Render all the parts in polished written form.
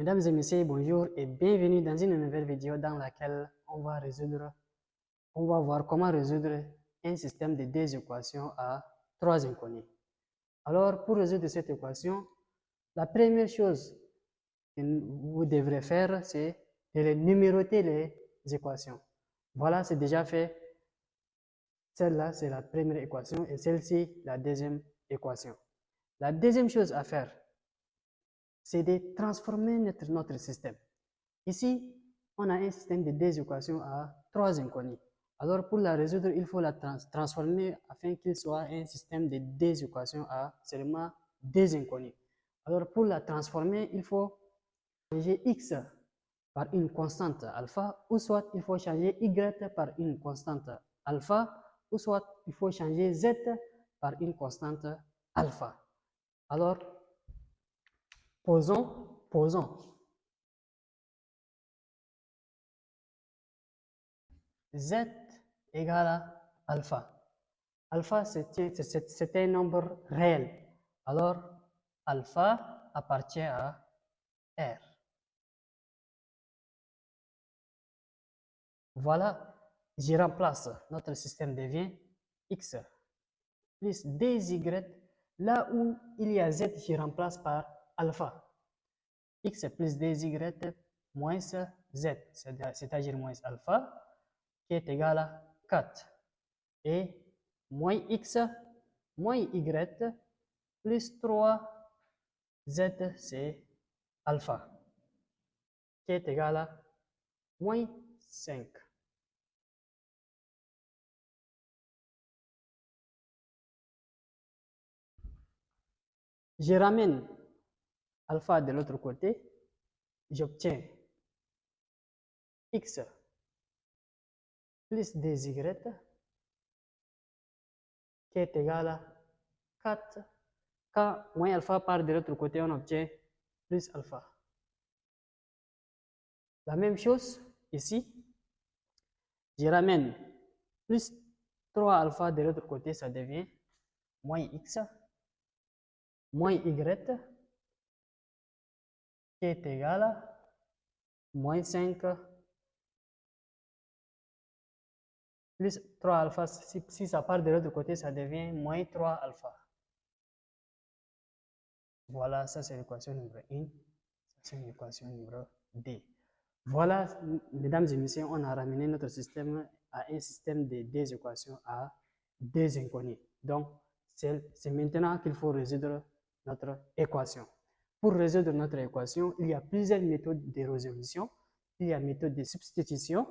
Mesdames et messieurs, bonjour et bienvenue dans une nouvelle vidéo dans laquelle on va voir comment résoudre un système de deux équations à trois inconnus. Alors, pour résoudre cette équation, la première chose que vous devrez faire, c'est de numéroter les équations. Voilà, c'est déjà fait. Celle-là, c'est la première équation et celle-ci, la deuxième équation. La deuxième chose à faire, c'est de transformer notre système. Ici, on a un système de deux équations à trois inconnus. Alors, pour la résoudre, il faut la transformer afin qu'il soit un système de deux équations à seulement deux inconnus. Alors, pour la transformer, il faut changer x par une constante alpha, ou soit il faut changer y par une constante alpha, ou soit il faut changer z par une constante alpha. Alors, posons. Z égale à alpha. Alpha, c'est un nombre réel. Alors, alpha appartient à R. Voilà, j'y remplace. Notre système devient X plus 2Y. Là où il y a Z, j'y remplace par alpha. X plus 2Y moins Z, c'est-à-dire moins alpha, qui est égal à 4. Et moins X moins Y plus 3Z, c'est alpha, qui est égal à moins 5. Je ramène alpha de l'autre côté, j'obtiens X plus 2Y qui est égal à 4. Quand moins alpha part de l'autre côté, on obtient plus alpha. La même chose ici, je ramène plus 3 alpha de l'autre côté, ça devient moins X moins Y qui est égal à moins 5 plus 3 alpha. Si ça part de l'autre côté, ça devient moins 3 alpha. Voilà, ça c'est l'équation numéro 1. Ça c'est l'équation numéro 2. Voilà, mesdames et messieurs, on a ramené notre système à un système de deux équations à deux inconnus. Donc, c'est maintenant qu'il faut résoudre notre équation. Pour résoudre notre équation, il y a plusieurs méthodes de résolution. Il y a méthode de substitution,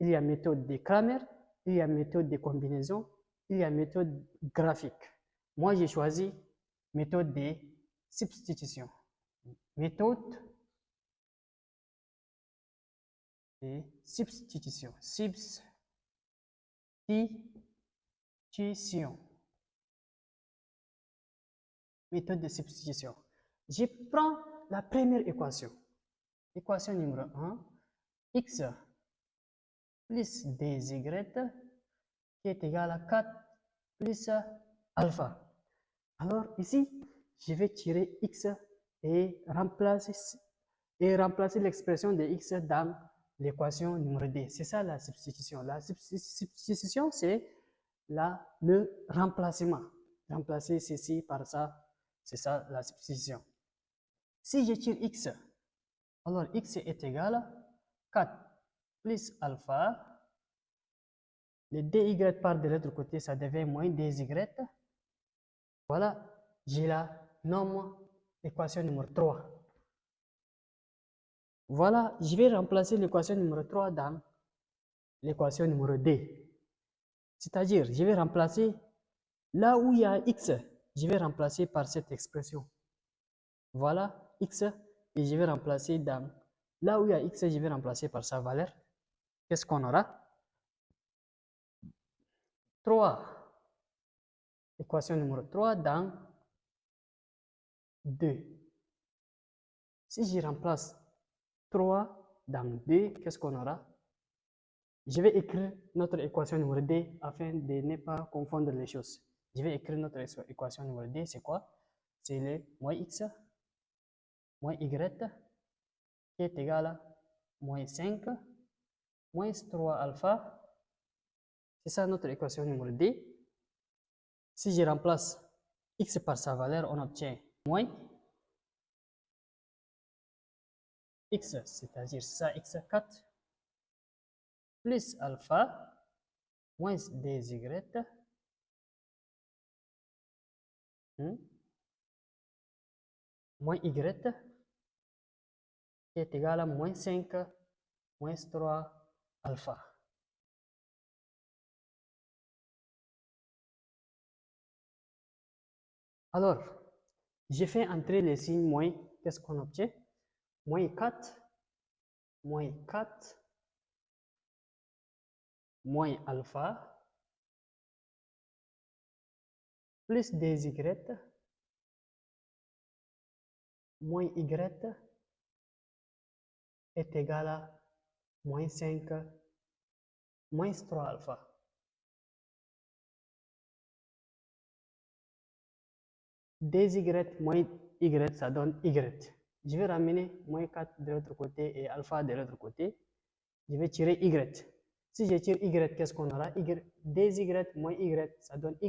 il y a méthode de Cramer, il y a méthode de combinaison, il y a méthode graphique. Moi, j'ai choisi méthode de substitution. Méthode de substitution. Substitution. Méthode de substitution. Je prends la première équation. Équation numéro 1. X plus 2y qui est égal à 4 plus alpha. Alors ici, je vais tirer x et remplacer l'expression de x dans l'équation numéro 2. C'est ça la substitution. La substitution, c'est le remplacement. Remplacer ceci par ça, c'est ça la substitution. Si je tire x, alors x est égal à 4 plus alpha. Les 2y partent de l'autre côté, ça devient moins 2y. Voilà, je la nomme équation numéro 3. Voilà, je vais remplacer l'équation numéro 3 dans l'équation numéro 2. C'est-à-dire, je vais remplacer là où il y a x, je vais remplacer par cette expression. Voilà, x, et je vais remplacer dans là où il y a x, je vais remplacer par sa valeur. Qu'est-ce qu'on aura? 3. Équation numéro 3 dans 2. Si je remplace 3 dans 2, qu'est-ce qu'on aura? Je vais écrire notre équation numéro 2 afin de ne pas confondre les choses. Je vais écrire notre équation numéro 2, c'est quoi? C'est le moins x, moins y, qui est égal à moins 5 moins 3 alpha. C'est ça notre équation numéro D. Si je remplace x par sa valeur, on obtient moins x, c'est-à-dire ça x4 plus alpha moins 2y moins y qui est égal à moins 5 moins 3 alpha. Alors, j'ai fait entrer les signes moins, qu'est-ce qu'on obtient? Moins 4 moins alpha plus 2y moins y est égal à moins 5 moins 3 alpha. Dy moins y, ça donne y. Je vais ramener moins 4 de l'autre côté et alpha de l'autre côté. Je vais tirer y. Si je tire y, qu'est-ce qu'on aura? Dy moins y, ça donne y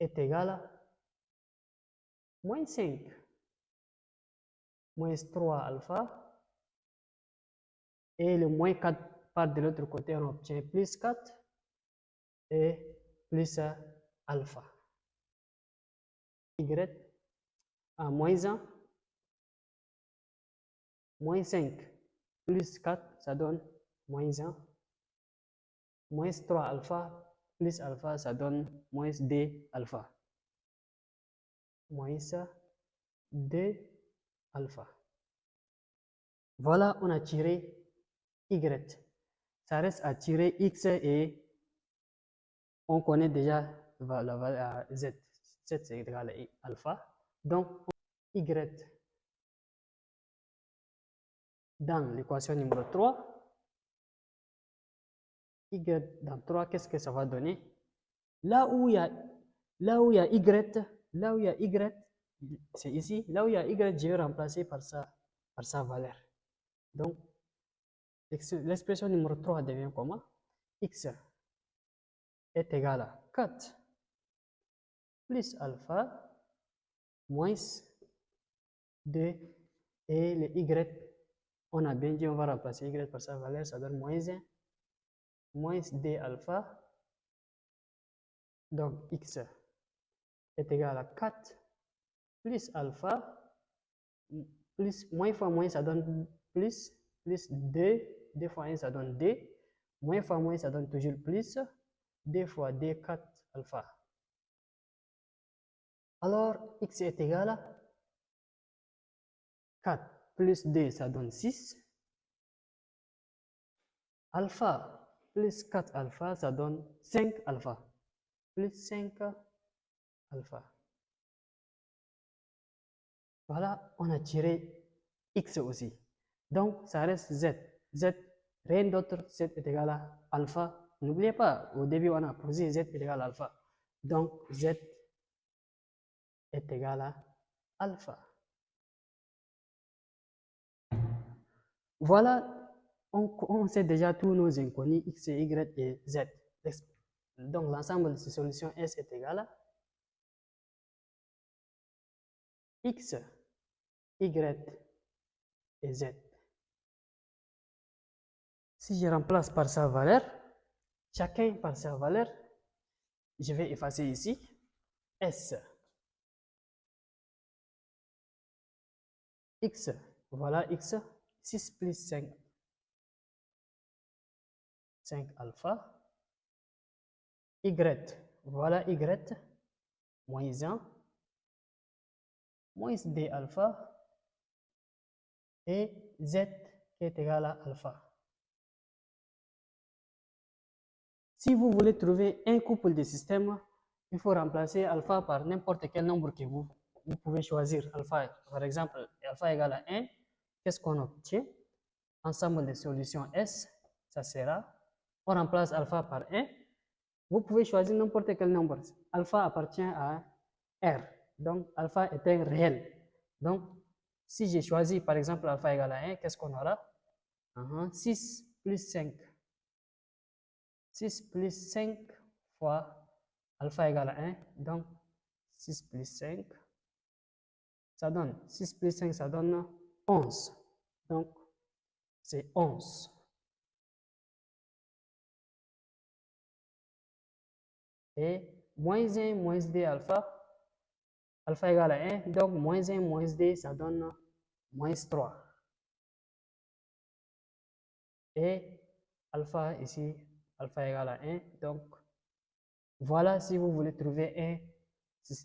est égal à moins 5 moins 3 alpha. Et le moins 4 part de l'autre côté, on obtient plus 4 et plus alpha. Y à moins 1, moins 5, plus 4, ça donne moins 1, moins 3 alpha, plus alpha, ça donne moins 2 alpha. Moins 2 alpha. Voilà, on a tiré Y. Ça reste à tirer X et on connaît déjà la valeur Z. Z c'est égal à alpha. Donc, Y dans l'équation numéro 3. Y dans 3, qu'est-ce que ça va donner? Là où il y a Y, c'est ici. Là où il y a Y, je vais remplacer par sa valeur. Donc, l'expression numéro 3 devient comment? X est égal à 4 plus alpha moins 2 et le Y, on a bien dit, on va remplacer Y par sa valeur, ça donne moins 1, moins 2 alpha. Donc, X est égal à 4 plus alpha, plus moins fois moins, ça donne plus 2, 2 fois 1, ça donne 2, moins fois moins, ça donne toujours plus, 2 fois 2, 4 alpha. Alors, X est égal à 4 plus 2, ça donne 6. Alpha plus 4 alpha, ça donne 5 alpha. Plus 5 alpha. Voilà, on a tiré X aussi. Donc, ça reste Z. Z, rien d'autre, Z est égal à alpha. N'oubliez pas, au début, on a posé Z est égal à alpha. Donc, Z est égal à alpha. Voilà, on sait déjà tous nos inconnus X, Y et Z. Donc, l'ensemble de ces solutions S est égal à X, Y et Z. Si je remplace par sa valeur, chacun par sa valeur, je vais effacer ici S. X, voilà X, 6 plus 5, 5 alpha. Y, voilà Y, moins 1, moins 2 alpha. Et Z qui est égal à alpha. Si vous voulez trouver un couple de systèmes, il faut remplacer alpha par n'importe quel nombre que vous pouvez choisir. Alpha, par exemple, alpha égale à 1, qu'est-ce qu'on obtient? Ensemble des solutions S, ça sera, on remplace alpha par 1. Vous pouvez choisir n'importe quel nombre. Alpha appartient à R. Donc, alpha est un réel. Donc, si j'ai choisi par exemple alpha égale à 1, qu'est-ce qu'on aura? 6 plus 5. 6 plus 5 fois alpha égale à 1, donc 6 plus 5, ça donne 6 plus 5, ça donne 11. Donc, c'est 11. Et moins 1, moins d alpha, alpha égale à 1, donc moins 1, moins d, ça donne moins 3. Et alpha ici, alpha égale à 1, donc voilà, si vous voulez trouver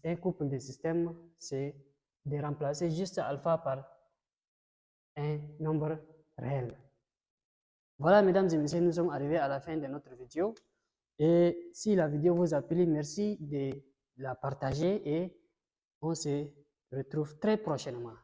un couple de systèmes, c'est de remplacer juste alpha par un nombre réel. Voilà, mesdames et messieurs, nous sommes arrivés à la fin de notre vidéo. Et si la vidéo vous a plu, merci de la partager et on se retrouve très prochainement.